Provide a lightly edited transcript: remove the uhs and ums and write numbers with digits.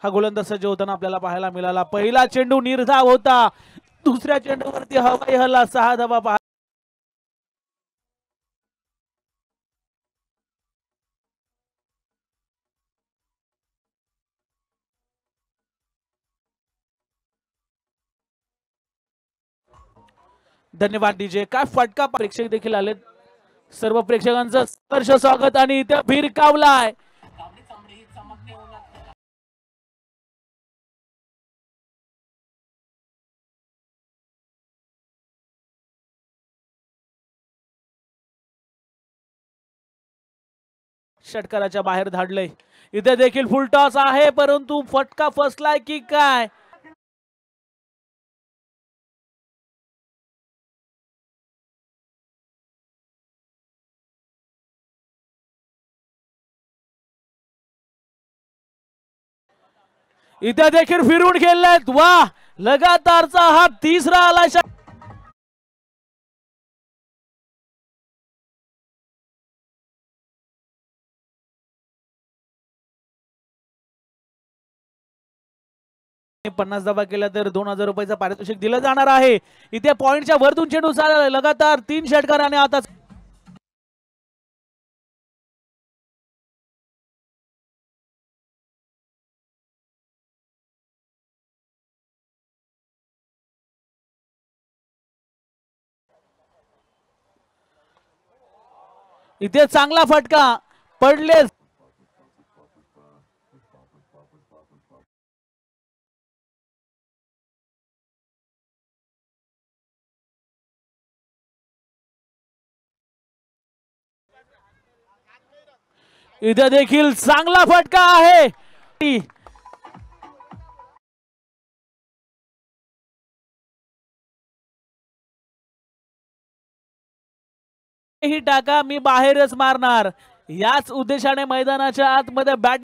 हा गोलंदाज सज्ज होताना आपल्याला पाहायला मिळाला। पहिला चेंडू निर्धाव होता, दुसऱ्या चेंडूवरती हवाई हल्ला, 6 धावा पाहा। धन्यवाद डीजे। काय फटका, प्रेक्षक देखील आले, सर्व प्रेक्षकांचं सहर्ष स्वागत आणि इथे भिरकावलाय। षटकाराच्या बाहेर धाडलंय, इथे देखील फुल टॉस आहे, परंतु फटका फसलाय की काय? इथे देखील फिरून खेळलेत, वा, लगातारचा हा तिसरा आलाय। पन्नास धावा केल्या तर 2000 रुपयाचं पारितोषिक दिलं जाणार आहे। इथे पॉइंटच्या वरतून चेंडू चालला, लगातार 3 षटकाराने आता इथे चांगला फटका पडले। इथे देखील चांगला फटका आहे। ही टाका, मी बाहेरच मारणार, याच उद्देशाने मैदानाच्या आतमध्ये बॅट